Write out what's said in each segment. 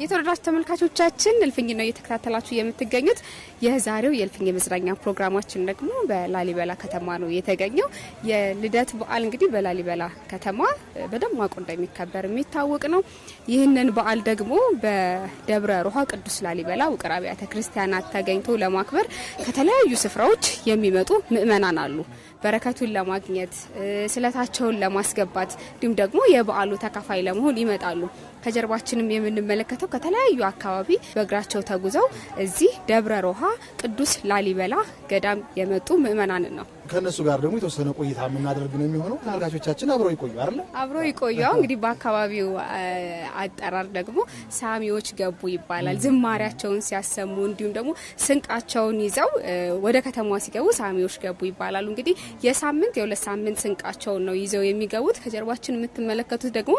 የተወደዳችሁ ተመልካቾቻችን እልፍኝ ነው እየተከታተላችሁ የምትገኙት። የዛሬው የእልፍኝ መዝናኛ ፕሮግራማችን ደግሞ በላሊበላ ከተማ ነው የተገኘው። የልደት በዓል እንግዲህ በላሊበላ ከተማ በደማቁ እንደሚከበር የሚታወቅ ነው። ይህንን በዓል ደግሞ በደብረ ሮሃ ቅዱስ ላሊበላ ውቅር አብያተ ክርስቲያናት ተገኝቶ ለማክበር ከተለያዩ ስፍራዎች የሚመጡ ምእመናን አሉ። በረከቱን ለማግኘት ስለታቸውን ለማስገባት እንዲሁም ደግሞ የበዓሉ ተካፋይ ለመሆን ይመጣሉ። ከጀርባችንም የምንመለከተው ከተለያዩ አካባቢ በእግራቸው ተጉዘው እዚህ ደብረ ሮሃ ቅዱስ ላሊበላ ገዳም የመጡ ምእመናንን ነው። ከነሱ ጋር ደግሞ የተወሰነ ቆይታ የምናደርግ ነው የሚሆነው። ተመልካቾቻችን አብረው ይቆዩ አይደል? አብረው ይቆዩ። እንግዲህ በአካባቢው አጠራር ደግሞ ሳሚዎች ገቡ ይባላል። ዝማሪያቸውን ሲያሰሙ እንዲሁም ደግሞ ስንቃቸውን ይዘው ወደ ከተማዋ ሲገቡ ሳሚዎች ገቡ ይባላሉ። እንግዲህ የሁለት ሳምንት ስንቃቸውን ነው ይዘው የሚገቡት። ከጀርባችን የምትመለከቱት ደግሞ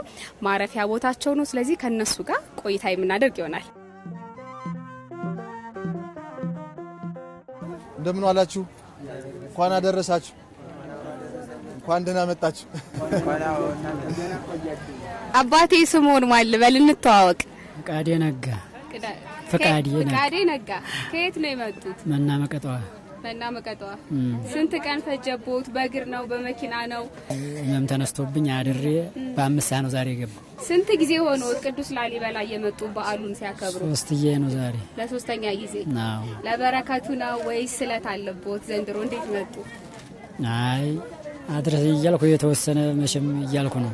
ማረፊያ ቦታቸው ነው። ስለዚህ ከነሱ ጋር ቆይታ የምናደርግ ይሆናል። እንደምን ዋላችሁ? እንኳን አደረሳችሁ። እንኳን ደህና መጣችሁ። አባቴ ስሙን ማን ልበል? እንተዋወቅ። ፍቃዴ ነጋ። ፍቃዴ ነጋ። ከየት ነው የመጡት? መና መቀጠዋ። ስንት ቀን ፈጀቦት? በእግር ነው በመኪና ነው? እኛም ተነስቶብኝ አድሬ በ5 ሰዓት ነው ዛሬ የገባው። ስንት ጊዜ ሆኖ ቅዱስ ላሊበላ እየመጡ በዓሉን ሲያከብሩ? 3ጊዜ ነው ዛሬ። ለሶስተኛ ጊዜ ነው። ለበረከቱ ነው ወይስ ስለት አለቦት? ዘንድሮ እንዴት መጡ? አይ አድረስ እያልኩ የተወሰነ መቼም እያልኩ ነው።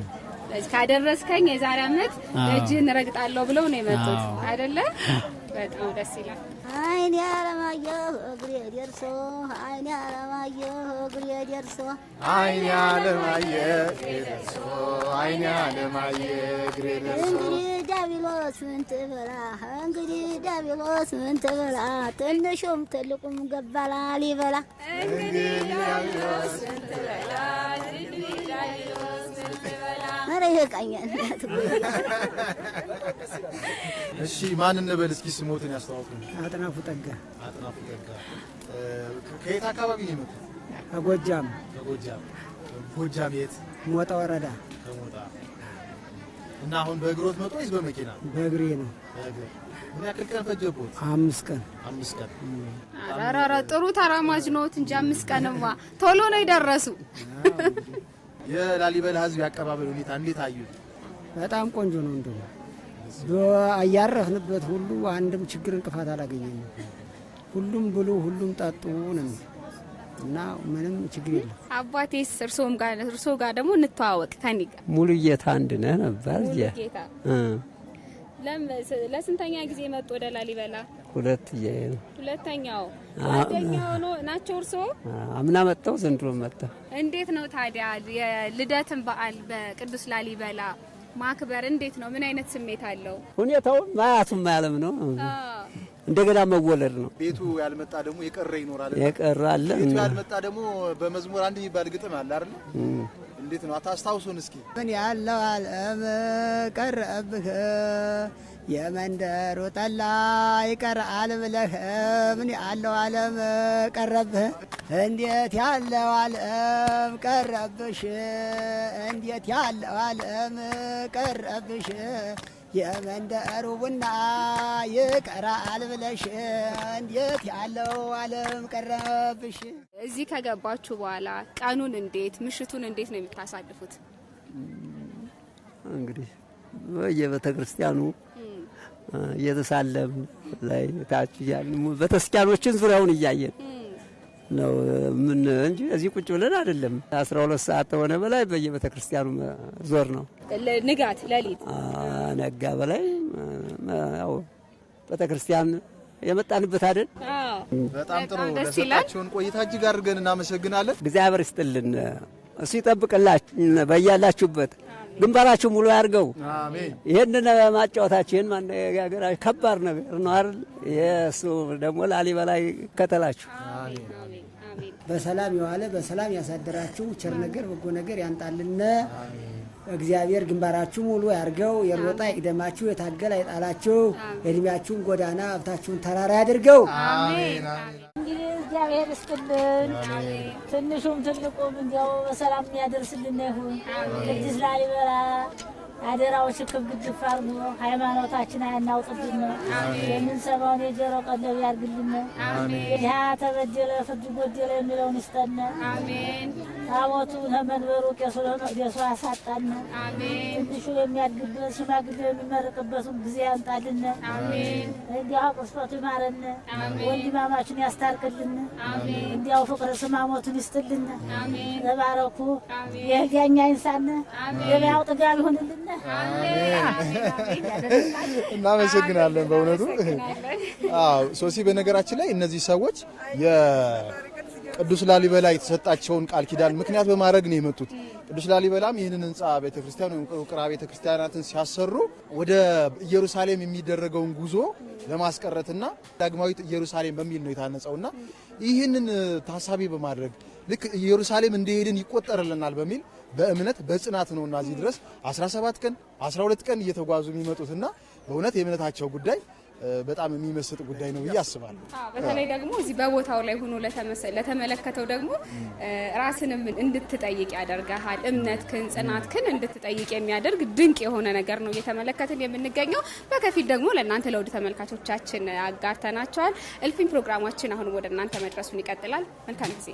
ካደረስከኝ የዛሬ አመት እጅህን ረግጣለሁ ብለው ነው የመጡት አይደለ? በጣም ደስ ይላል። አይኔ አለማየሁ እግሬ ደርሶ አይኔ አለማየሁ እግሬ ደርሶ አይኔ አለማየሁ እግሬ ደርሶ አይኔ አለማየሁ እግሬ ደርሶ እንግዲህ ዲያብሎስ ምን ትበላ እንግዲህ ዲያብሎስ ምን ትበላ ትንሹም ትልቁም ገባ ላሊበላ እንግዲህ ዲያብሎስ ምን ትበላ ኧረ ይበቃኛል። እሺ ማን እንበል እስኪ ስሞትን ያስተዋውቁኝ። አጥናፉ ጠጋ። ከየት አካባቢ ነው የመጡት? ከጎጃም። ጎጃም የት? ሞጣ ወረዳ። ከሞጣ። እና አሁን በእግሮት መጡ ወይስ በመኪና? በእግሬ ነው። በእግር። ምን ያክል ቀን ፈጀቦት? 5 ቀን። 5 ቀን። አራራ ጥሩ ተራማጅ ነዎት እንጂ 5 ቀንማ ቶሎ ነው የደረሱ። የላሊበላ ሕዝብ ያቀባበል ሁኔታ እንዴት አዩት? በጣም ቆንጆ ነው። እንደው በአያረፍንበት ሁሉ አንድም ችግር እንቅፋት አላገኘንም። ሁሉም ብሉ ሁሉም ጠጡ ነው እና ምንም ችግር የለም። አባቴስ እርሶ ጋር ደግሞ እንተዋወቅ። ከኔ ጋር ሙሉጌታ አንድነህ ነበር። ሙሉጌታ ለስንተኛ ጊዜ መጡ ወደ ላሊበላ? 2 ጊዜ ነው። ሁለተኛው ጓደኛው ነው ናቸው እርሶ? አምና መጣው ዘንድሮ መጣው። እንዴት ነው ታዲያ የልደትን በዓል በቅዱስ ላሊበላ ማክበር እንዴት ነው? ምን አይነት ስሜት አለው? ሁኔታው ማያቱም ማለም ነው። እንደገና መወለድ ነው። ቤቱ ያልመጣ ደግሞ የቀረ ይኖራል። የቀረ አለ። ቤቱ ያልመጣ ደግሞ በመዝሙር አንድ የሚባል ግጥም አለ አይደል? እንዴት ነው አታስታውሱን እስኪ። ምን ያለው ዓለም ቀረብህ የመንደሩ ጠላ ይቀራል ብለህ ምን ያለው ዓለም ቀረብህ እንዴት ያለው ዓለም ቀረብሽ እንዴት ያለው ዓለም ቀረብሽ የመንደሩ ቡና ይቀራል ብለሽ እንዴት ያለው ዓለም ቀረብሽ። እዚህ ከገባችሁ በኋላ ቀኑን እንዴት ምሽቱን እንዴት ነው የምታሳልፉት? እንግዲህ በየቤተክርስቲያኑ እየተሳለም ላይ ታች ያሉ ቤተክርስቲያኖችን ዙሪያውን እያየን ነው ምን እንጂ እዚህ ቁጭ ብለን አይደለም። 12 ሰዓት ተሆነ በላይ በየቤተክርስቲያኑ ዞር ነው። ንጋት ሌሊት ነጋ በላይ ያው ቤተክርስቲያን የመጣንበት አይደል? በጣም ጥሩ። ለሰጣችሁን ቆይታ እጅግ አድርገን እናመሰግናለን። እግዚአብሔር ይስጥልን። እሱ ይጠብቅላችሁ በያላችሁበት ግንባራችሁ ሙሉ ያርገው። አሜን። ይሄንን ማጫወታችሁ ይሄን ማነጋገራችሁ ከባድ ነገር ነው አይደል? የሱ ደግሞ ላሊበላ ይከተላችሁ። አሜን። በሰላም የዋለ በሰላም ያሳደራችሁ ቸር ነገር በጎ ነገር ያንጣልና እግዚአብሔር ግንባራችሁ ሙሉ ያርገው። የሮጣ ይደማችሁ የታገለ አይጣላችሁ። እድሜያችሁን ጎዳና ሀብታችሁን ተራራ ያድርገው። አሜን። እንግዲህ እግዚአብሔር ይስጥልን። ትንሹም ትልቁም እንዲያው በሰላም ያደርስልን ይሁን። ቅዱስ ላሊበላ አደራው ሽክም ግድፍ አርጎ ሃይማኖታችን አያናውጥብን። የምንሰማውን የጆሮ ቀለብ ያርግልን። ያ ተበደለ ፍርድ ጎደለ የሚለውን ይስጠን። ታቦቱ ለመንበሩ ቄሱ ለመቅደሱ ያሳጣን። ትንሹ የሚያድግበት ሽማግሌ የሚመርቅበትን ጊዜ ያምጣልን። እንዲያው ቅስፈቱ ይማረን። ወንድማማችን ያስታርቅልን። እንዲያው ፍቅር ስማሞቱን ይስጥልን። ተባረኩ። የህጋኛ ይንሳን። ገበያው ጥጋብ ይሁንልን። እናመሰግናለን በእውነቱ። አዎ ሶሲ፣ በነገራችን ላይ እነዚህ ሰዎች የቅዱስ ላሊበላ የተሰጣቸውን ቃል ኪዳን ምክንያት በማድረግ ነው የመጡት። ቅዱስ ላሊበላም ይህንን ህንጻ ቤተክርስቲያን ውቅራ ቤተክርስቲያናትን ሲያሰሩ ወደ ኢየሩሳሌም የሚደረገውን ጉዞ ለማስቀረትና ዳግማዊት ኢየሩሳሌም በሚል ነው የታነጸውና ይህንን ታሳቢ በማድረግ ልክ ኢየሩሳሌም እንደሄድን ይቆጠርልናል በሚል በእምነት በጽናት ነውና እዚህ ድረስ 17 ቀን 12 ቀን እየተጓዙ የሚመጡትና በእውነት የእምነታቸው ጉዳይ በጣም የሚመስጥ ጉዳይ ነው ብዬ አስባለሁ። በተለይ ደግሞ እዚህ በቦታው ላይ ሆኖ ለተመለከተው ደግሞ ራስንም እንድትጠይቅ ያደርጋል። እምነትህን ጽናትህን እንድትጠይቅ የሚያደርግ ድንቅ የሆነ ነገር ነው እየተመለከትን የምንገኘው። በከፊል ደግሞ ለእናንተ ለውድ ተመልካቾቻችን አጋርተናቸዋል። እልፍኝ ፕሮግራማችን አሁንም ወደ እናንተ መድረሱን ይቀጥላል። መልካም ጊዜ።